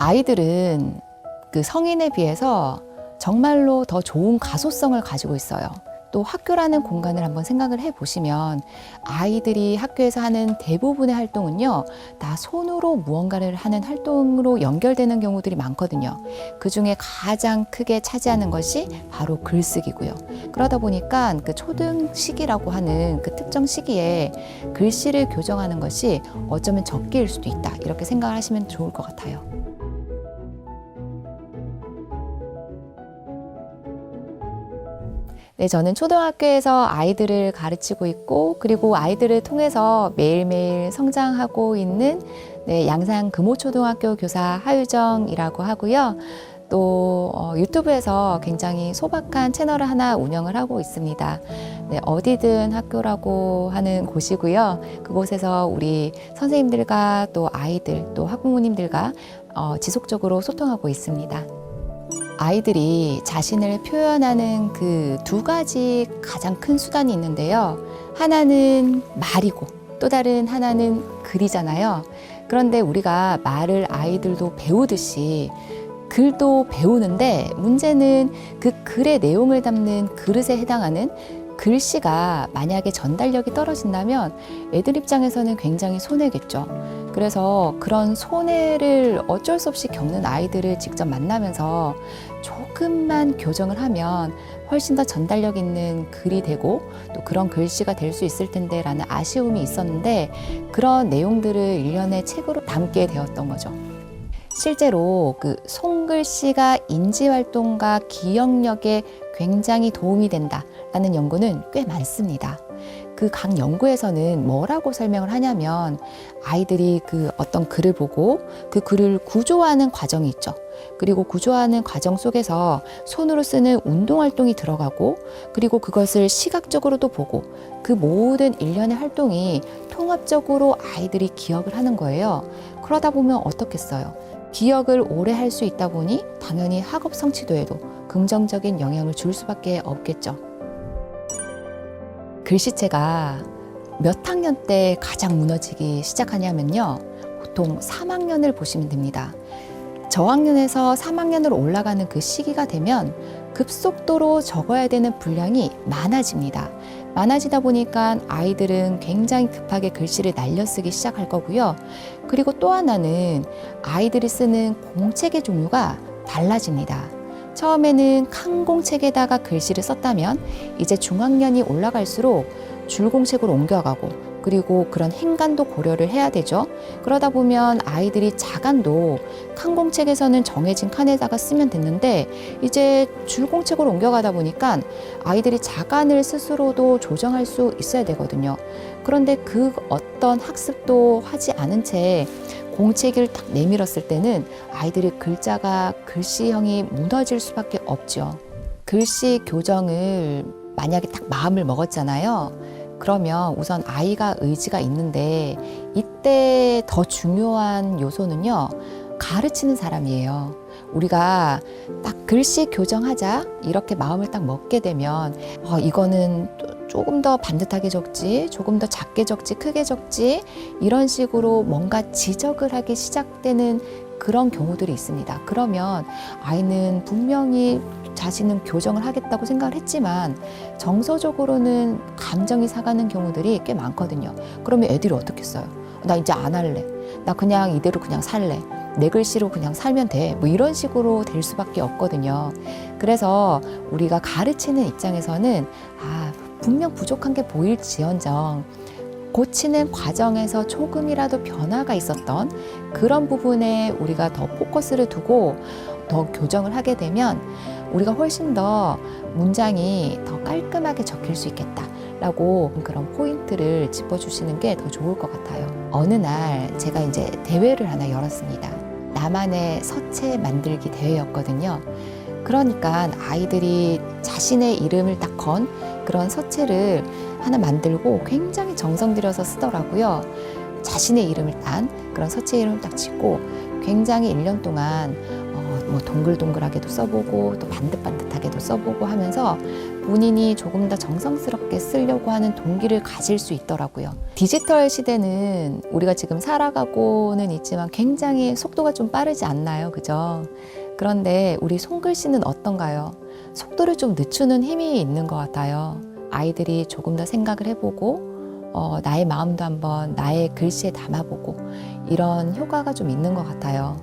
아이들은 그 성인에 비해서 정말로 더 좋은 가소성을 가지고 있어요. 또 학교라는 공간을 한번 생각을 해보시면 아이들이 학교에서 하는 대부분의 활동은요, 다 손으로 무언가를 하는 활동으로 연결되는 경우들이 많거든요. 그 중에 가장 크게 차지하는 것이 바로 글쓰기고요. 그러다 보니까 그 초등 시기라고 하는 그 특정 시기에 글씨를 교정하는 것이 어쩌면 적기일 수도 있다, 이렇게 생각을 하시면 좋을 것 같아요. 네, 저는 초등학교에서 아이들을 가르치고 있고, 그리고 아이들을 통해서 매일매일 성장하고 있는 양산 금호초등학교 교사 하유정이라고 하고요. 또 유튜브에서 굉장히 소박한 채널을 하나 운영을 하고 있습니다. 네, 어디든 학교라고 하는 곳이고요. 그곳에서 우리 선생님들과 또 아이들, 또 학부모님들과 지속적으로 소통하고 있습니다. 아이들이 자신을 표현하는 그 두 가지 가장 큰 수단이 있는데요. 하나는 말이고 또 다른 하나는 글이잖아요. 그런데 우리가 말을 아이들도 배우듯이 글도 배우는데, 문제는 그 글의 내용을 담는 그릇에 해당하는 글씨가 만약에 전달력이 떨어진다면 애들 입장에서는 굉장히 손해겠죠. 그래서 그런 손해를 어쩔 수 없이 겪는 아이들을 직접 만나면서 조금만 교정을 하면 훨씬 더 전달력 있는 글이 되고 또 그런 글씨가 될 수 있을 텐데 라는 아쉬움이 있었는데, 그런 내용들을 일련의 책으로 담게 되었던 거죠. 실제로 그 손글씨가 인지활동과 기억력에 굉장히 도움이 된다라는 연구는 꽤 많습니다. 그 각 연구에서는 뭐라고 설명을 하냐면, 아이들이 그 어떤 글을 보고 그 글을 구조화하는 과정이 있죠. 그리고 구조화하는 과정 속에서 손으로 쓰는 운동활동이 들어가고, 그리고 그것을 시각적으로도 보고, 그 모든 일련의 활동이 통합적으로 아이들이 기억을 하는 거예요. 그러다 보면 어떻겠어요? 기억을 오래 할 수 있다 보니 당연히 학업 성취도에도 긍정적인 영향을 줄 수밖에 없겠죠. 글씨체가 몇 학년 때 가장 무너지기 시작하냐면요, 보통 3학년을 보시면 됩니다. 저학년에서 3학년으로 올라가는 그 시기가 되면 급속도로 적어야 되는 분량이 많아집니다. 많아지다 보니까 아이들은 굉장히 급하게 글씨를 날려쓰기 시작할 거고요. 그리고 또 하나는 아이들이 쓰는 공책의 종류가 달라집니다. 처음에는 칸 공책에다가 글씨를 썼다면 이제 중학년이 올라갈수록 줄공책으로 옮겨가고, 그리고 그런 행간도 고려를 해야 되죠. 그러다 보면 아이들이 자간도 칸 공책에서는 정해진 칸에다가 쓰면 됐는데, 이제 줄공책으로 옮겨가다 보니까 아이들이 자간을 스스로도 조정할 수 있어야 되거든요. 그런데 그 어떤 학습도 하지 않은 채 공책을 딱 내밀었을 때는 아이들의 글씨형이 무너질 수밖에 없죠. 글씨 교정을 만약에 딱 마음을 먹었잖아요. 그러면 우선 아이가 의지가 있는데, 이때 더 중요한 요소는요, 가르치는 사람이에요. 우리가 딱 글씨 교정하자 이렇게 마음을 딱 먹게 되면 이거는 조금 더 반듯하게 적지, 조금 더 작게 적지, 크게 적지, 이런 식으로 뭔가 지적을 하기 시작되는 그런 경우들이 있습니다. 그러면 아이는 분명히 자신은 교정을 하겠다고 생각을 했지만 정서적으로는 감정이 사가는 경우들이 꽤 많거든요. 그러면 애들이 어떻겠어요? 나 이제 안 할래. 나 그냥 이대로 그냥 살래. 내 글씨로 그냥 살면 돼. 뭐 이런 식으로 될 수밖에 없거든요. 그래서 우리가 가르치는 입장에서는 분명 부족한 게 보일지언정 고치는 과정에서 조금이라도 변화가 있었던 그런 부분에 우리가 더 포커스를 두고 더 교정을 하게 되면 우리가 훨씬 더 문장이 더 깔끔하게 적힐 수 있겠다라고 그런 포인트를 짚어주시는 게 더 좋을 것 같아요. 어느 날 제가 이제 대회를 하나 열었습니다. 나만의 서체 만들기 대회였거든요. 그러니까 아이들이 자신의 이름을 딱 건 그런 서체를 하나 만들고 굉장히 정성 들여서 쓰더라고요. 자신의 이름을 딴 그런 서체 이름을 딱 짓고 굉장히 1년 동안 뭐 동글동글하게도 써보고 또 반듯반듯하게도 써보고 하면서 본인이 조금 더 정성스럽게 쓰려고 하는 동기를 가질 수 있더라고요. 디지털 시대는 우리가 지금 살아가고는 있지만 굉장히 속도가 좀 빠르지 않나요? 그죠? 그런데 우리 손글씨는 어떤가요? 속도를 좀 늦추는 힘이 있는 것 같아요. 아이들이 조금 더 생각을 해보고 나의 마음도 한번 나의 글씨에 담아보고 이런 효과가 좀 있는 것 같아요.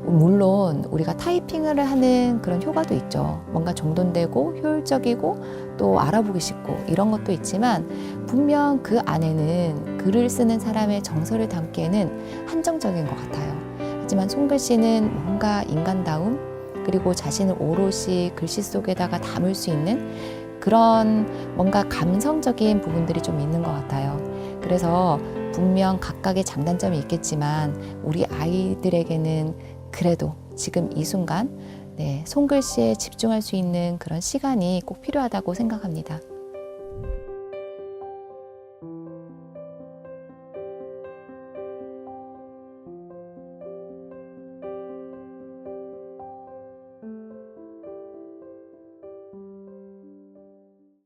물론 우리가 타이핑을 하는 그런 효과도 있죠. 뭔가 정돈되고 효율적이고 또 알아보기 쉽고 이런 것도 있지만 분명 그 안에는 글을 쓰는 사람의 정서를 담기에는 한정적인 것 같아요. 하지만 손글씨는 뭔가 인간다움 그리고 자신을 오롯이 글씨 속에다가 담을 수 있는 그런 뭔가 감성적인 부분들이 좀 있는 것 같아요. 그래서 분명 각각의 장단점이 있겠지만 우리 아이들에게는 그래도 지금 이 순간 손글씨에 집중할 수 있는 그런 시간이 꼭 필요하다고 생각합니다.